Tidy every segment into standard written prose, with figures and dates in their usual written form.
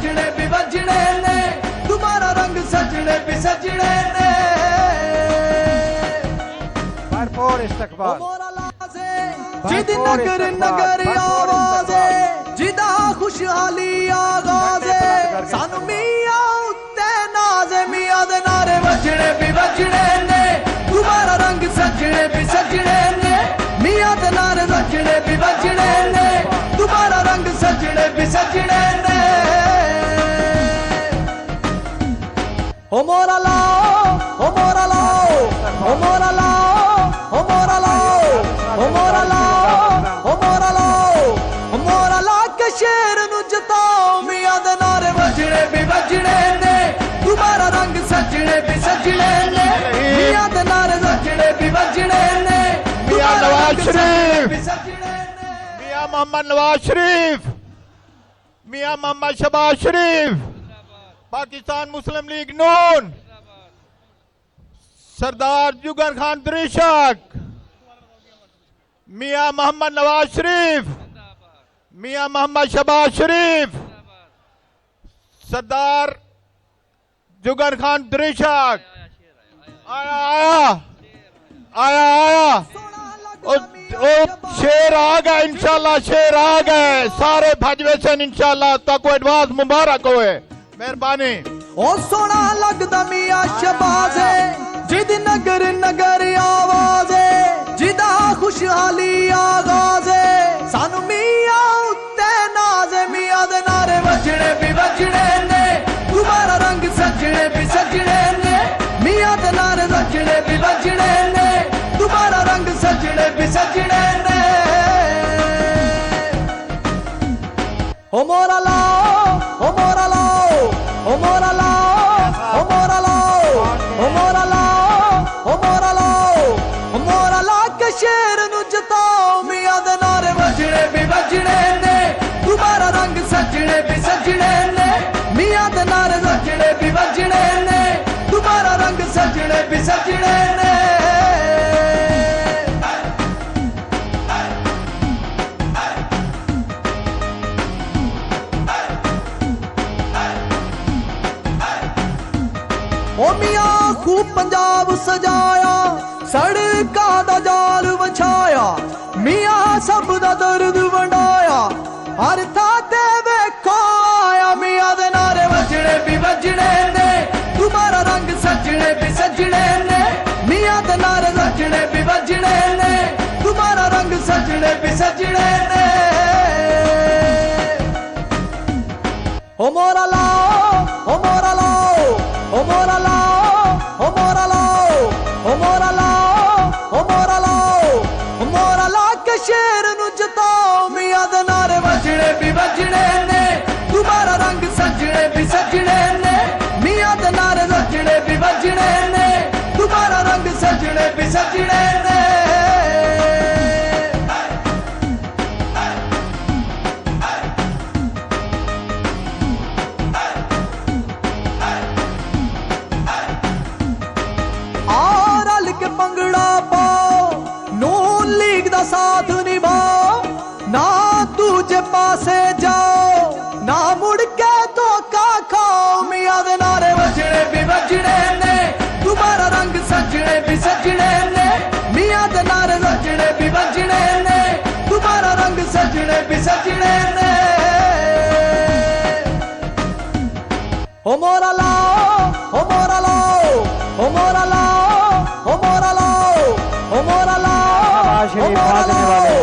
सजने भी बजने ने, तुम्हारा रंग सजने भी सजने ने। भरपूर इस्तकबाल। जिद नगर नगर आवाज़े, जिदा खुशहाली आगाज़े, सानू मियां उत्ते नाज़े, मियां दे नारे बजने भी बजने ने, तुम्हारा रंग सजने भी सजने ने, मियां दे नारे बजने भी बजने ने, तुम्हारा रंग सजने भी सजने ने। ओ मोरा लाओ, ओ मोरा लाओ, ओ मोरा लाओ, ओ मोरा लाओ, ओ मोरा लाओ, ओ मोरा लाओ, ओ मोरा ला के शेर नु जताओ, मियां दे नारे बजने भी बजने ने, तुम्हारा रंग सजने भी सजने ने, मियां दे नारे बजने भी बजने ने, मियां नवाज शरीफ, मियां मियां मोहम्मद नवाज शरीफ, मियां मोहम्मद शहबाज शरीफ, पाकिस्तान मुस्लिम लीग नून, सरदार जुगर खान त्रिशक, मियां मोहम्मद नवाज शरीफ, मियां मोहम्मद शहबाज शरीफ, सरदार जुगर खान त्रिशक। आया आया आया आया, ओ शेर आ गए, इंशाल्लाह शेर आ गए, सारे भजवे से इंशाल्लाह तक एडवांस मुबारक होए, मेहरबानी। ओ सोना लगदा मियां शहबाज़े, जिद नगर नगर आवाज़े, जिदा खुशहाली आगाज़े, सानू मियां उत्ते नाज़े, मियां दे नारे बजने भी बजने ने, तुम्हारा रंग सजने भी सजने ने, मियां दे नारे बजने भी बजने ने, तुम्हारा रंग सजने भी सजने ने। ओ मोरा लाओ, ओ मोरा लाओ, ओ मोरा लाओ, ओ मोरा लाओ, ओ मोरा लाओ, ओ मोरा लाओ, ओ मोरा ला के शेर नु जताओ, मियां दे नारे बजने भी बजने ने, तुम्हारा रंग सजने भी सजने ने, मियां दे नारे बजने भी बजने ने, तुम्हारा रंग सजने भी सजने ने। ओ मियां खूब पंजाब सजाया, सड़का दा जाल वछाया, मियां सब दा दर्द वंडाया, हर था ते वेखो आया, मियां दे नारे बजने भी बजने ने, तुम्हारा रंग सजने भी सजने ने, मियां दे नारे बजने भी बजने ने, तुम्हारा रंग सजने भी सजने ने। ओ मोरा लाओ, ओ मोरा लाओ, ओ मोरा लाओ, ओ मोरा लाओ, ओ मोरा लाओ, ओ मोरा लाओ, ओ मोरा ला के शेर नु जताओ, मियां दे नारे बजने भी बजने ने, तुम्हारा रंग सजने भी सजने ने, मियां दे नारे बजने भी बजने ने, तुम्हारा रंग सजने भी सजने ने। पंगड़ा पाओ, नून लीग दा साथ निभाओ, ना दूजे पासे जाओ, ना मुड़ के धोखा खाओ, मियां दे नारे बजने भी बजने ने, तुम्हारा रंग सजने भी सजने ने, मियां दे नारे बजने भी बजने ने, तुम्हारा रंग सजने भी सजने ने। ओ मोरा लाओ, ओ मोरा लाओ, ओ मोरा लाओ, ओ मोरा लाओ, ओ मोरा लाओ, ओ मोरा लाओ,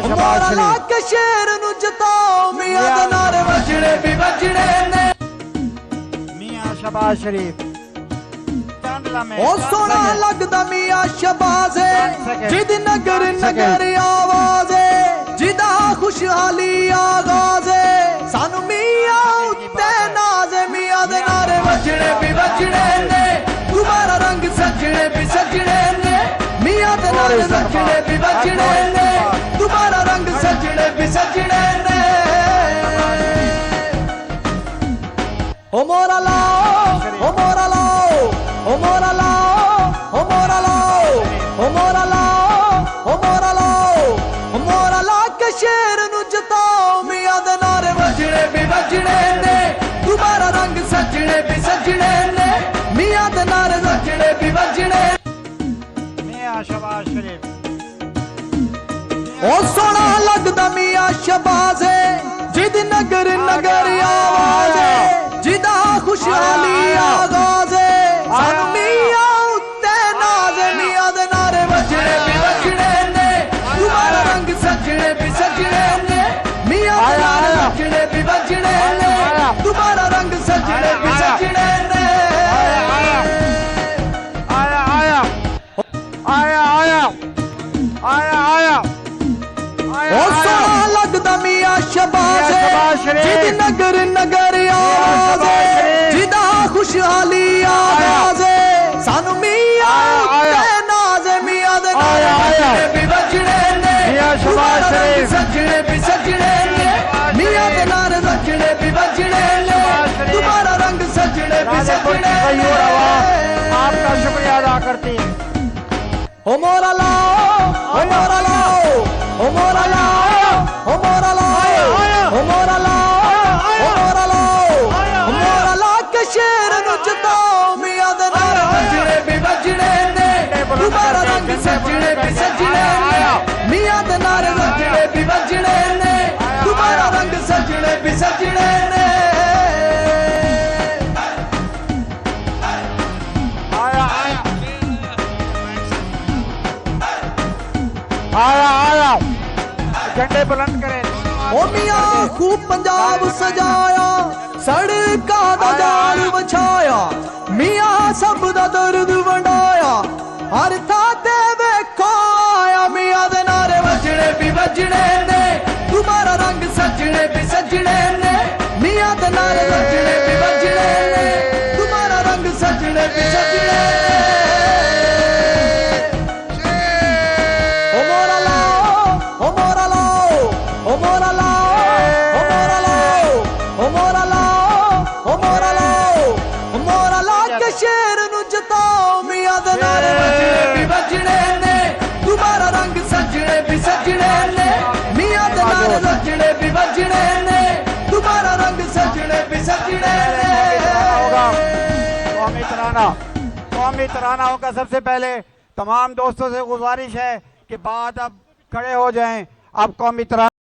ओ मोरा ला के शेर नु जताओ, मियां दे नारे बजने भी बजने ने। मियां शहबाज शरीफ ओ सोना लगदा मियां शहबाज़े, जिद नगर नगर आवाज़े, जिदा खुशहाली आगाज़े, सानू मियां उत्ते नाज़े, मियां दे नारे बजने भी बजने ने, तुम्हारा रंग सजने भी सजने ने, मियां दे नारे बजने भी बजने ने, तुम्हारा रंग सजने भी सजने ने। ओ मोरा लाओ, ओ मोरा लाओ, ओ मोरा लाओ, ओ मोरा लाओ, ओ मोरा लाओ, ओ मोरा लाओ, ओ मोरा ला के शेर नु जताओ, मियां दे नारे बजने भी बजने ने, ओ सोना लगदा मियां शबाज़े जिद नगर नगर आवाज़े जिदा खुशहाली आगाज़े सानू मियां उत्ते नाज़े मियां दे नारे वजने भी वजने ने तुम्हारा रंग सजने भी सजने ने मियां दे नारे वजने भी वजने ने तुम्हारा रंग सजने भी सजने ने ओ सोना लगदा मियां शबाज़े जिद नगर नगर आवाज़े जिदा खुशहाली आगाज़े सानू मियां उत्ते नाज़े मियां दे नारे वजने भी वजने ने तुम्हारा रंग सजने भी सजने ने मियां दे नारे वजने भी वजने ने तुम्हारा रंग सजने भी सजने ने आपका शुक्रिया अदा करती है। ओ मोरा लाओ ओ मोरा लाओ ओ मोरा लाओ ओ मोरा लाओ ओ मोरा लाओ ओ मोरा लाओ ओ मोरा ला के शेर नु जताओ मियां दे नारे वजने भी वजने ने तुम्हारा रंग सजने भी सजने ने मियां दे नारे वजने भी वजने ने तुम्हारा रंग सजने भी सजने ने आया झंडे बुलंद करें। ओ मियां खूब पंजाब सजाया सड़कां दा जाल विछाया मियां सब दा दर्द वंडाया हर थां ते वेखो आया मियां दे नारे वजने भी वजने ने तुम्हारा रंग सजने भी सजने ने मियां दे नारे वजने भी वजने ने तुम्हारा रंग सजने भी सजने ने ओ मोरा लाओ ओ मोरा लाओ ओ मोरा लाओ ओ मोरा लाओ ओ मोरा लाओ ओ मोरा लाओ ओ मोरा ला के शेर नु जताओ मियां दे नारे वजने भी वजने ने तुम्हारा रंग सजने भी सजने ने मियां दे नारे वजने भी वजने ने तुम्हारा रंग सजने भी सजने ने कौमी तराना होगा। सबसे पहले तमाम दोस्तों से गुजारिश है कि बात अब खड़े हो जाएं। अब कौमी तराना